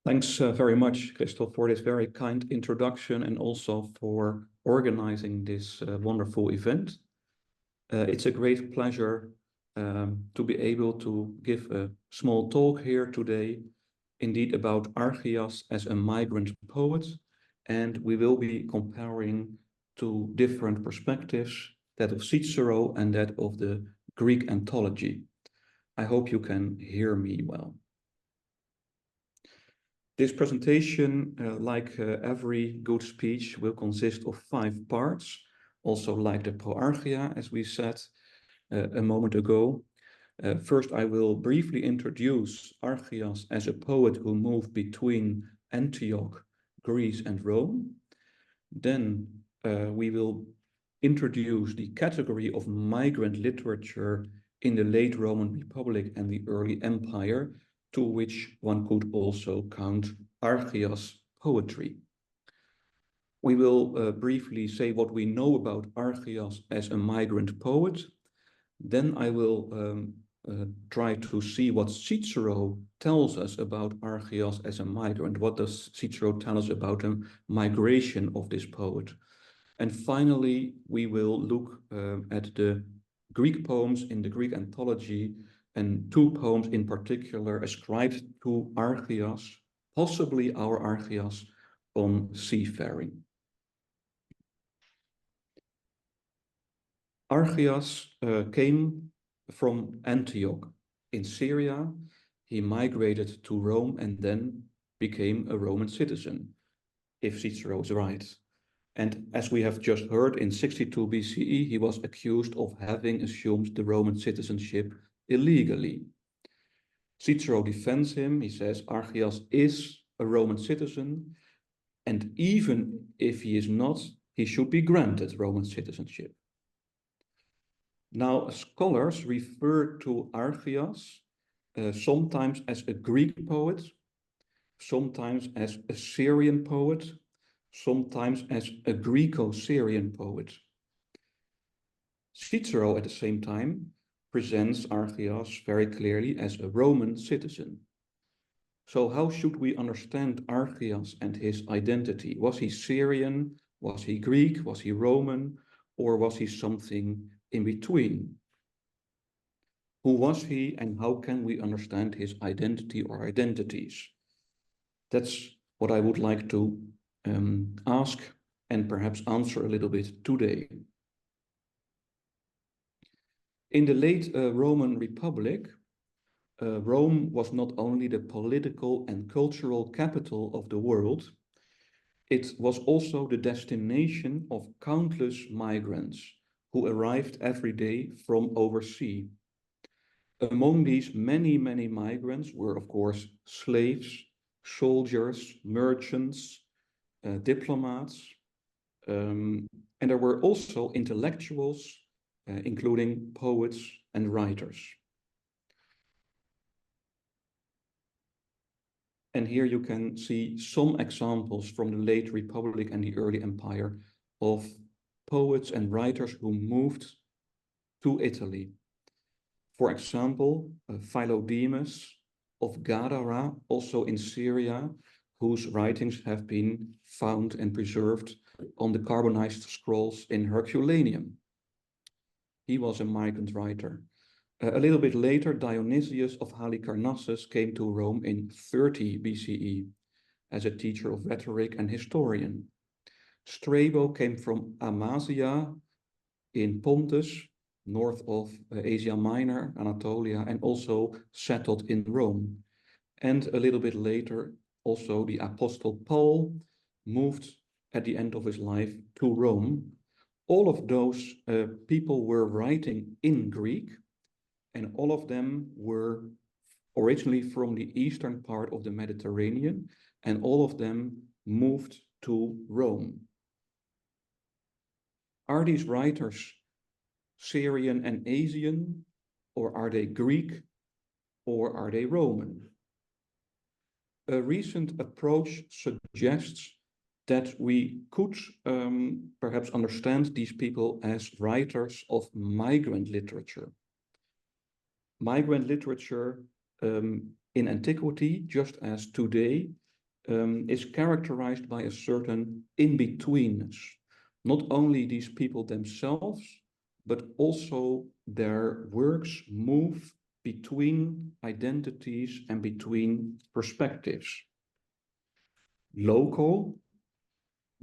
Thanks very much, Crystal, for this very kind introduction and also for organizing this wonderful event. It's a great pleasure to be able to give a small talk here today, indeed about Archias as a migrant poet, and we will be comparing two different perspectives, that of Cicero and that of the Greek Anthology. I hope you can hear me well. This presentation, like every good speech, will consist of 5 parts, also like the Proarchia, as we said a moment ago. First, I will briefly introduce Archias as a poet who moved between Antioch, Greece, and Rome. Then we will introduce the category of migrant literature in the late Roman Republic and the early Empire, to which one could also count Archias poetry. We will briefly say what we know about Archias as a migrant poet. Then I will try to see what Cicero tells us about Archias as a migrant. What does Cicero tell us about the migration of this poet? And finally, we will look at the Greek poems in the Greek Anthology, and 2 poems in particular ascribed to Archias, possibly our Archias, on seafaring. Archias came from Antioch in Syria. He migrated to Rome and then became a Roman citizen, if Cicero is right. And as we have just heard, in 62 BCE, he was accused of having assumed the Roman citizenship illegally. Cicero defends him. He says Archias is a Roman citizen, and even if he is not, he should be granted Roman citizenship. Now, scholars refer to Archias sometimes as a Greek poet, sometimes as a Syrian poet, sometimes as a Greco-Syrian poet. Cicero, at the same time, presents Archias very clearly as a Roman citizen. So how should we understand Archias and his identity? Was he Syrian? Was he Greek? Was he Roman? Or was he something in between? Who was he and how can we understand his identity or identities? That's what I would like to ask and perhaps answer a little bit today. In the late Roman Republic, Rome was not only the political and cultural capital of the world, it was also the destination of countless migrants who arrived every day from overseas. Among these many migrants were, of course, slaves, soldiers, merchants, diplomats, and there were also intellectuals, including poets and writers. And here you can see some examples from the late Republic and the early Empire of poets and writers who moved to Italy. For example, Philodemus of Gadara, also in Syria, whose writings have been found and preserved on the carbonized scrolls in Herculaneum. He was a migrant writer. A little bit later, Dionysius of Halicarnassus came to Rome in 30 BCE as a teacher of rhetoric and historian. Strabo came from Amasia in Pontus, north of Asia Minor, Anatolia, and also settled in Rome. And a little bit later, also the Apostle Paul moved at the end of his life to Rome. All of those people were writing in Greek, and all of them were originally from the eastern part of the Mediterranean, and all of them moved to Rome. Are these writers Syrian and Asian, or are they Greek, or are they Roman? A recent approach suggests that we could perhaps understand these people as writers of migrant literature. Migrant literature in antiquity, just as today, is characterized by a certain in-betweenness. Not only these people themselves, but also their works move between identities and between perspectives. Local,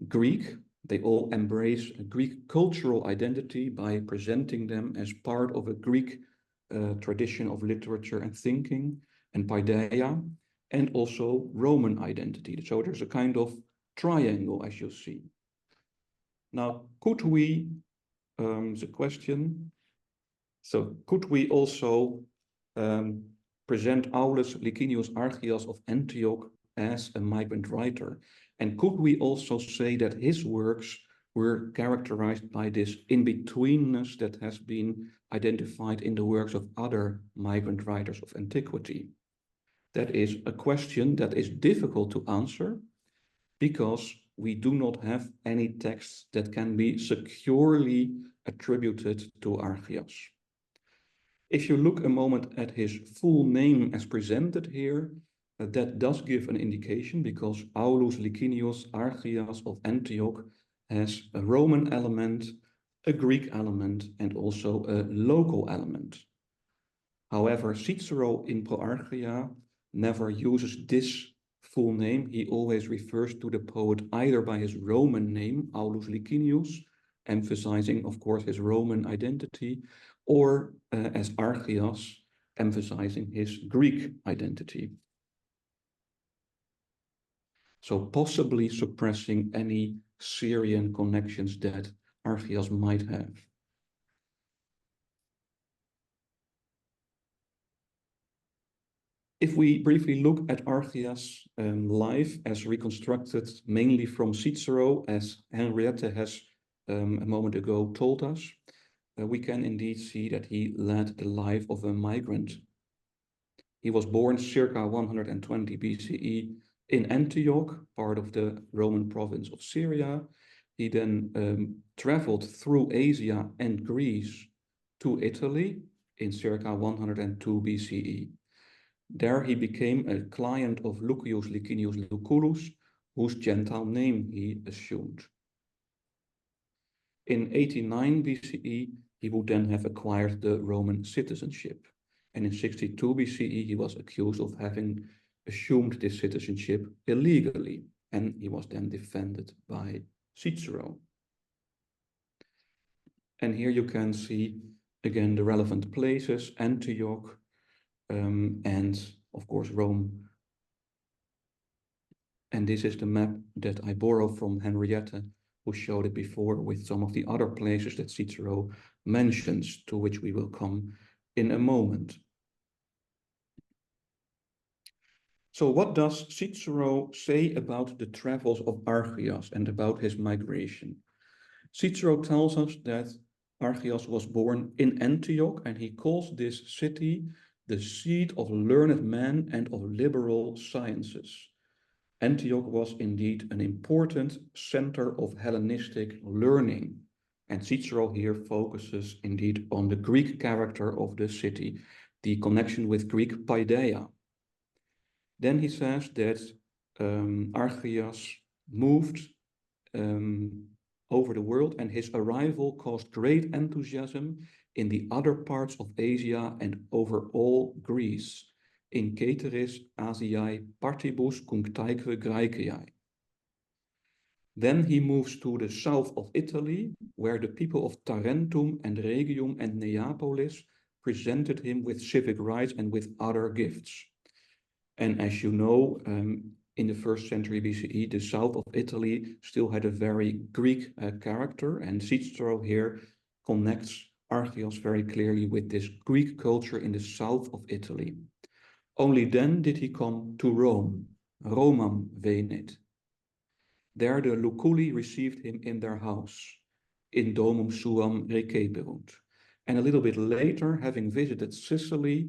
Greek, they all embrace a Greek cultural identity by presenting them as part of a Greek tradition of literature and thinking, and paideia, and also Roman identity. So there's a kind of triangle, as you see. Now, could we, the question, so could we also present Aulus Licinius Archias of Antioch as a migrant writer? And could we also say that his works were characterized by this in-betweenness that has been identified in the works of other migrant writers of antiquity? That is a question that is difficult to answer because we do not have any texts that can be securely attributed to Archias. If you look a moment at his full name as presented here, that does give an indication because Aulus Licinius Archias of Antioch has a Roman element, a Greek element, and also a local element. However, Cicero in Pro Archia never uses this full name. He always refers to the poet either by his Roman name, Aulus Licinius, emphasizing, of course, his Roman identity, or as Archias, emphasizing his Greek identity. So possibly suppressing any Syrian connections that Archias might have. If we briefly look at Archias' life as reconstructed mainly from Cicero, as Henriette has a moment ago told us, we can indeed see that he led the life of a migrant. He was born circa 120 BCE in Antioch, part of the Roman province of Syria. He then traveled through Asia and Greece to Italy in circa 102 BCE. There he became a client of Lucius Licinius Lucullus, whose Gentile name he assumed. In 89 BCE, he would then have acquired the Roman citizenship. And in 62 BCE, he was accused of having assumed this citizenship illegally, and he was then defended by Cicero. And here you can see, again, the relevant places, Antioch, and of course Rome. And this is the map that I borrow from Henriette, who showed it before with some of the other places that Cicero mentions, to which we will come in a moment. So what does Cicero say about the travels of Archias and about his migration? Cicero tells us that Archias was born in Antioch, and he calls this city the seat of learned men and of liberal sciences. Antioch was indeed an important center of Hellenistic learning, and Cicero here focuses indeed on the Greek character of the city, the connection with Greek paideia. Then he says that Archias moved over the world, and his arrival caused great enthusiasm in the other parts of Asia and over all Greece, in Ceteris Asiae partibus cunctaeque Graeciae. Then he moves to the south of Italy, where the people of Tarentum and Rhegium and Neapolis presented him with civic rights and with other gifts. And as you know, in the 1st century BCE, the south of Italy still had a very Greek character, and Cicero here connects Archias very clearly with this Greek culture in the south of Italy. Only then did he come to Rome, Romam venit. There the Luculli received him in their house, in domum suam receperunt. And a little bit later, having visited Sicily,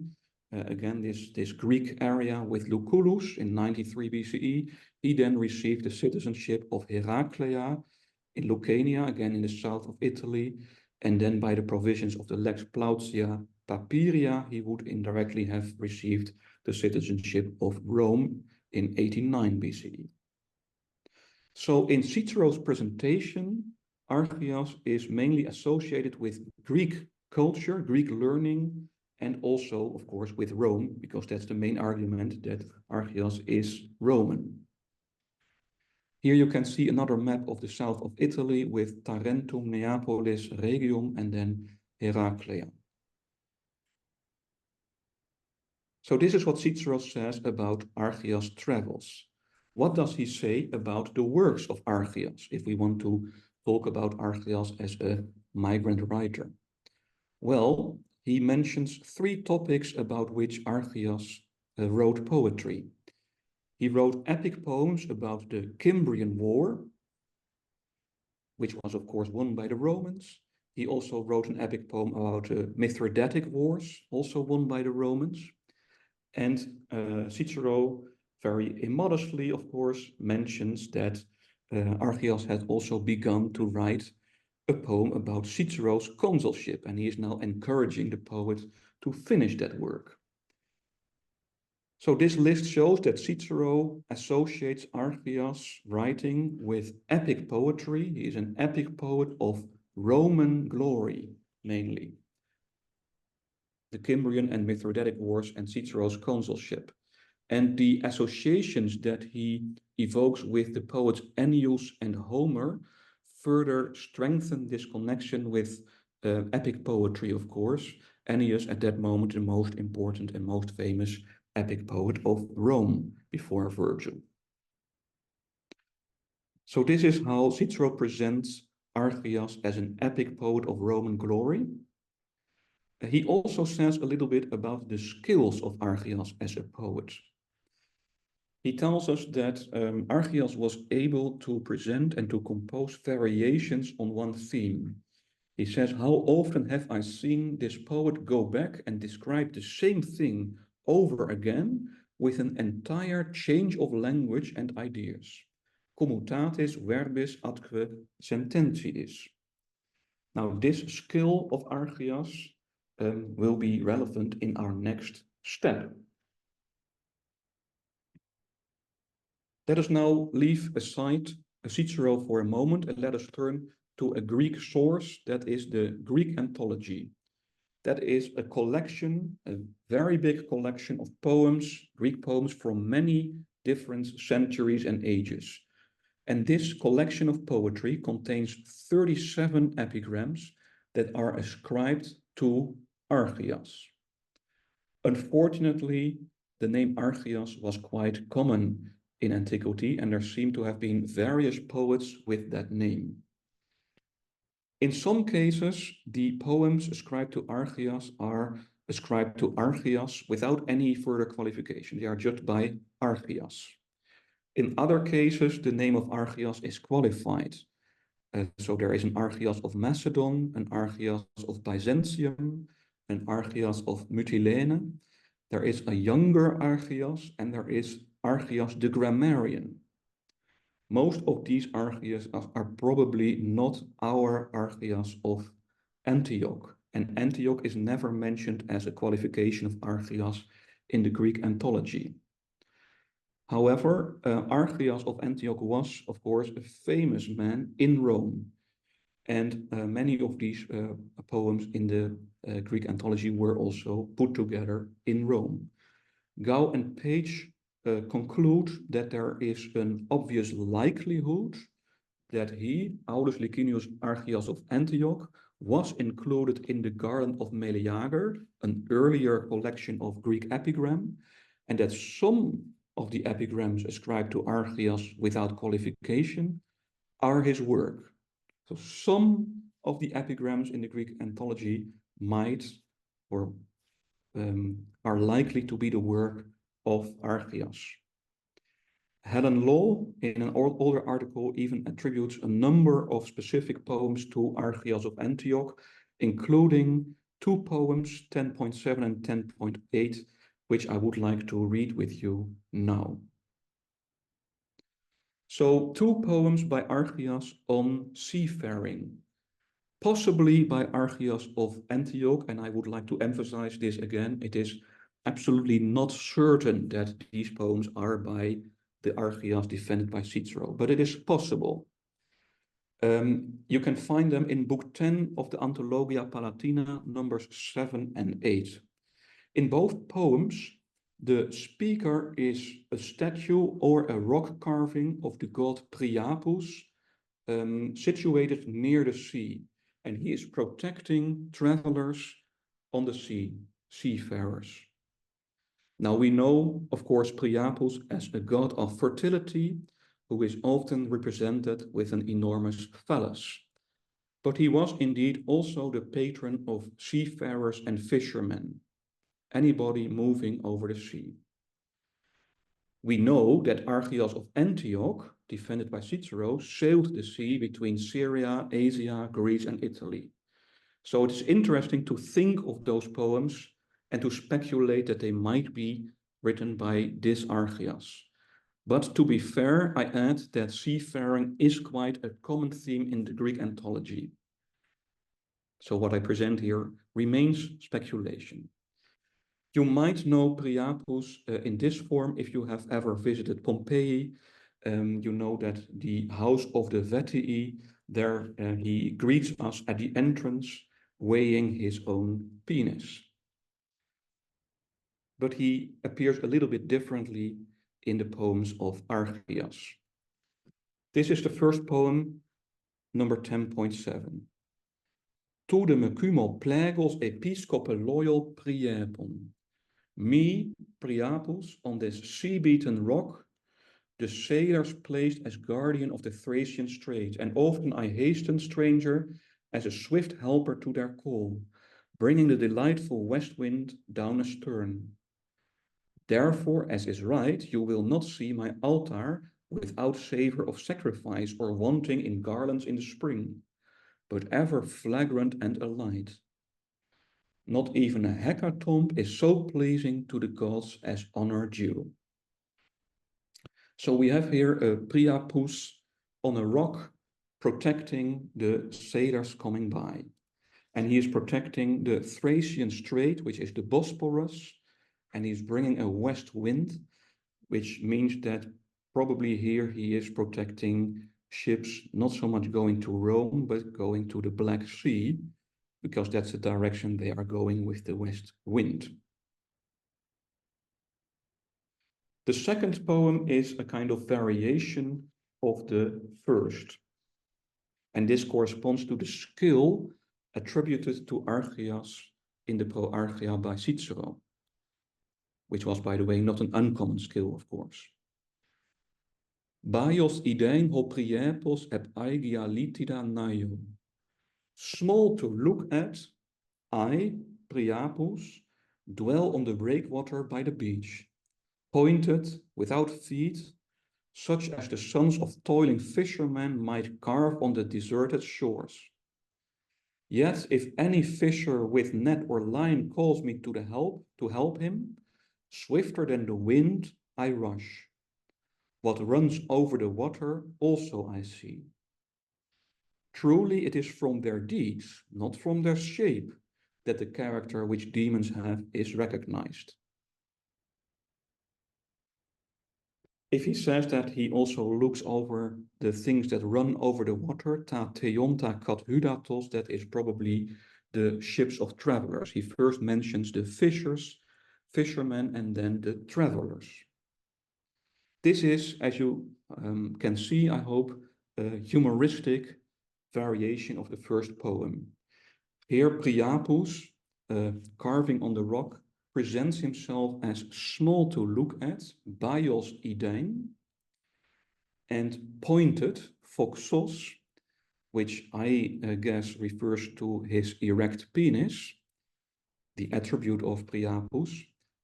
again this Greek area with Lucullus in 93 BCE, he then received the citizenship of Heraclea in Lucania, again in the south of Italy, and then by the provisions of the Lex Plautia Papiria, he would indirectly have received the citizenship of Rome in 89 BCE. So in Cicero's presentation, Archias is mainly associated with Greek culture, Greek learning, and also, of course, with Rome, because that's the main argument that Archias is Roman. Here you can see another map of the south of Italy with Tarentum, Neapolis, Rhegium, and then Heraclea. So this is what Cicero says about Archias' travels. What does he say about the works of Archias, if we want to talk about Archias as a migrant writer? Well, he mentions three topics about which Archias wrote poetry. He wrote epic poems about the Cimbrian War, which was of course won by the Romans. He also wrote an epic poem about the Mithridatic Wars, also won by the Romans. And Cicero, very immodestly, of course, mentions that Archias had also begun to write a poem about Cicero's consulship, and he is now encouraging the poet to finish that work. So this list shows that Cicero associates Archias' writing with epic poetry. He is an epic poet of Roman glory, mainly. The Cimbrian and Mithridatic Wars and Cicero's consulship. And the associations that he evokes with the poets Ennius and Homer further strengthen this connection with epic poetry, of course. Ennius, at that moment, the most important and most famous epic poet of Rome before Virgil. So this is how Cicero presents Archias as an epic poet of Roman glory. He also says a little bit about the skills of Archias as a poet. He tells us that Archias was able to present and to compose variations on one theme. He says, "How often have I seen this poet go back and describe the same thing over again with an entire change of language and ideas. Commutatis verbis atque sententiis." Now, this skill of Archias will be relevant in our next step. Let us now leave aside Cicero for a moment and let us turn to a Greek source, that is the Greek Anthology. That is a collection, a very big collection of poems, Greek poems from many different centuries and ages. And this collection of poetry contains 37 epigrams that are ascribed to Archias. Unfortunately, the name Archias was quite common in antiquity, and there seem to have been various poets with that name. In some cases, the poems ascribed to Archias are ascribed to Archias without any further qualification. They are just by Archias. In other cases, the name of Archias is qualified. So there is an Archias of Macedon, an Archias of Byzantium, an Archias of Mytilene. There is a younger Archias, and there is Archias the grammarian. Most of these Archias are probably not our Archias of Antioch, and Antioch is never mentioned as a qualification of Archias in the Greek Anthology. However, Archias of Antioch was, of course, a famous man in Rome, and many of these poems in the Greek Anthology were also put together in Rome. Gau and Page conclude that there is an obvious likelihood that he, Aulus Licinius Archias of Antioch, was included in the Garden of Meleager, an earlier collection of Greek epigram, and that some of the epigrams ascribed to Archias without qualification are his work. So some of the epigrams in the Greek Anthology might or are likely to be the work of Archias. Helen Law, in an older article, even attributes a number of specific poems to Archias of Antioch, including two poems, 10.7 and 10.8, which I would like to read with you now. So, two poems by Archias on seafaring, possibly by Archias of Antioch, and I would like to emphasize this again. It is absolutely not certain that these poems are by the Archias defended by Cicero, but it is possible. You can find them in book 10 of the Anthologia Palatina, numbers 7 and 8. In both poems, the speaker is a statue or a rock carving of the god Priapus, situated near the sea, and he is protecting travelers on the sea, seafarers. Now we know, of course, Priapus as a god of fertility, who is often represented with an enormous phallus. But he was indeed also the patron of seafarers and fishermen, anybody moving over the sea. We know that Archias of Antioch, defended by Cicero, sailed the sea between Syria, Asia, Greece, and Italy. So it is interesting to think of those poems and to speculate that they might be written by this Archias. But to be fair, I add that seafaring is quite a common theme in the Greek Anthology. So what I present here remains speculation. You might know Priapus in this form if you have ever visited Pompeii. You know that the house of the Vetii, there he greets us at the entrance, weighing his own penis. But he appears a little bit differently in the poems of Archias. This is the first poem, number 10.7. Tu de me cumo plegos episcope loyal Priapon. Me, Priapus, on this sea-beaten rock, the sailors placed as guardian of the Thracian strait, and often I hasten, stranger, as a swift helper to their call, bringing the delightful west wind down astern. Therefore, as is right, you will not see my altar without savor of sacrifice or wanting in garlands in the spring, but ever flagrant and alight. Not even a hecatomb is so pleasing to the gods as honor due. So we have here a Priapus on a rock protecting the sailors coming by. And he is protecting the Thracian Strait, which is the Bosporus, and he's bringing a west wind, which means that probably here he is protecting ships not so much going to Rome, but going to the Black Sea, because that's the direction they are going with the west wind. The second poem is a kind of variation of the first. And this corresponds to the skill attributed to Archias in the Pro Archia by Cicero, which was, by the way, not an uncommon skill, of course. Bios idein ho priepos ep aigia litida naio. Small to look at, I, Priapus, dwell on the breakwater by the beach, pointed, without feet, such as the sons of toiling fishermen might carve on the deserted shores. Yet if any fisher with net or line calls me to help him, swifter than the wind I rush. What runs over the water also I see. Truly it is from their deeds, not from their shape, that the character which demons have is recognized. If he says that he also looks over the things that run over the water, ta theonta kat hydatos, that is probably the ships of travelers. He first mentions the fishermen, and then the travelers. This is, as you can see, I hope, a humoristic variation of the first poem. Here, Priapus, carving on the rock, presents himself as small to look at, bios idein, and pointed, phoxos, which I guess refers to his erect penis, the attribute of Priapus,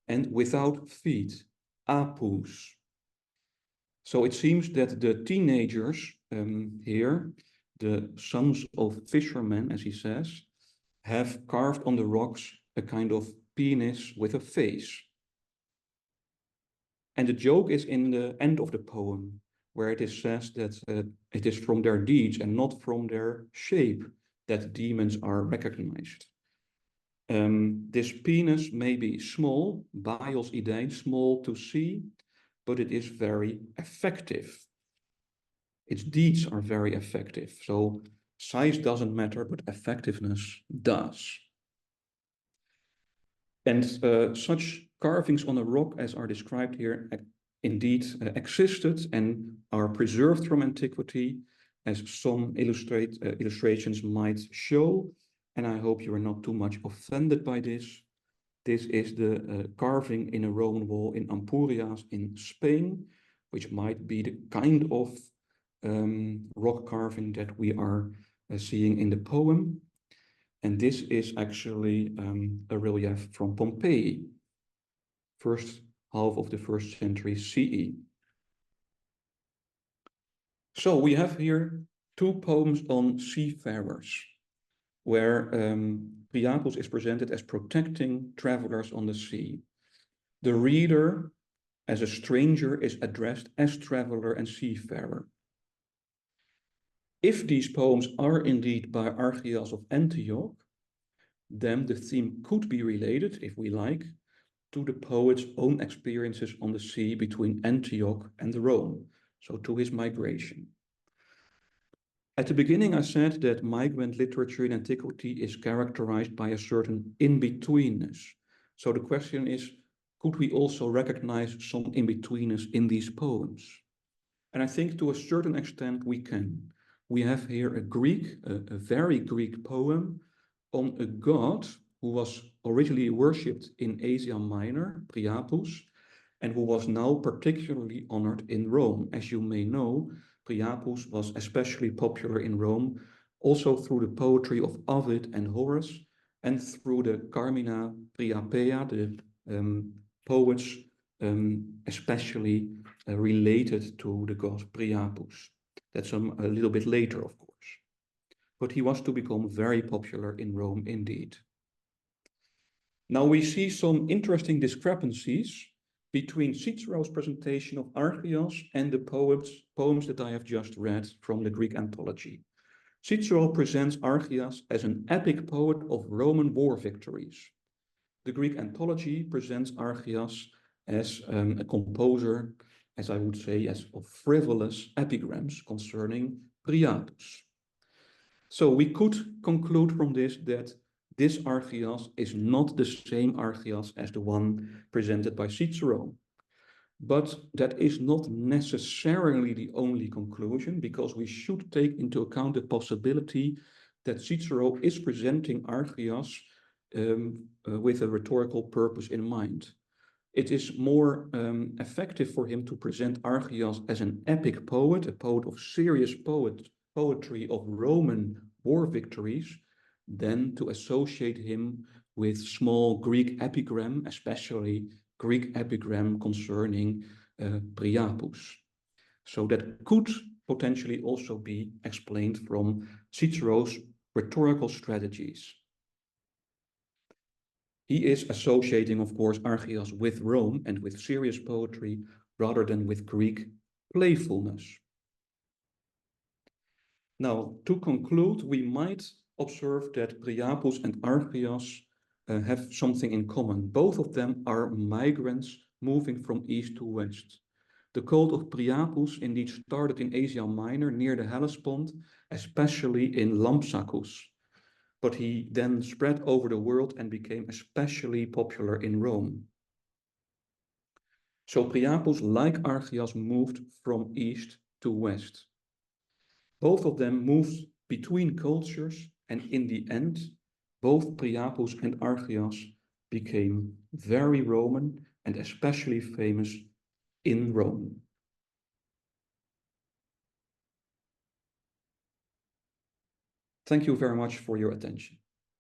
and without feet, apus. So it seems that the teenagers here, the sons of fishermen, as he says, have carved on the rocks a kind of penis with a face. And the joke is in the end of the poem, where it is says that it is from their deeds and not from their shape that demons are recognized. This penis may be small, bios idein, small to see, but it is very effective. Its deeds are very effective. So size doesn't matter, but effectiveness does. And such carvings on a rock as are described here indeed existed and are preserved from antiquity, as some illustrations might show. And I hope you are not too much offended by this. This is the carving in a Roman wall in Ampurias in Spain, which might be the kind of rock carving that we are seeing in the poem. And this is actually a relief from Pompeii, first half of the 1st century CE. So we have here 2 poems on seafarers, where Priapus is presented as protecting travelers on the sea. The reader, as a stranger, is addressed as traveler and seafarer. If these poems are indeed by Archias of Antioch, then the theme could be related, if we like, to the poet's own experiences on the sea between Antioch and Rome, so to his migration. At the beginning, I said that migrant literature in antiquity is characterized by a certain in-betweenness. So the question is, could we also recognize some in-betweenness in these poems? And I think to a certain extent we can. We have here a very Greek poem on a god who was originally worshipped in Asia Minor, Priapus, and who was now particularly honored in Rome. As you may know, Priapus was especially popular in Rome, also through the poetry of Ovid and Horace, and through the Carmina Priapea, the poets especially related to the god Priapus. That's a little bit later, of course. But he was to become very popular in Rome indeed. Now we see some interesting discrepancies between Cicero's presentation of Archias and the poems that I have just read from the Greek Anthology. Cicero presents Archias as an epic poet of Roman war victories. The Greek Anthology presents Archias as a composer, as I would say, as of frivolous epigrams concerning Priapus. So we could conclude from this that this Archias is not the same Archias as the one presented by Cicero. But that is not necessarily the only conclusion, because we should take into account the possibility that Cicero is presenting Archias with a rhetorical purpose in mind. It is more effective for him to present Archias as an epic poet, a poet of serious poetry of Roman war victories, than to associate him with small Greek epigram, especially Greek epigram concerning Priapus. So that could potentially also be explained from Cicero's rhetorical strategies. He is associating, of course, Archias with Rome and with serious poetry rather than with Greek playfulness. Now, to conclude, we might observe that Priapus and Archias have something in common. Both of them are migrants moving from east to west. The cult of Priapus indeed started in Asia Minor near the Hellespont, especially in Lampsacus. But he then spread over the world and became especially popular in Rome. So Priapus, like Archias, moved from east to west. Both of them moved between cultures, and in the end, both Priapus and Archias became very Roman and especially famous in Rome. Thank you very much for your attention.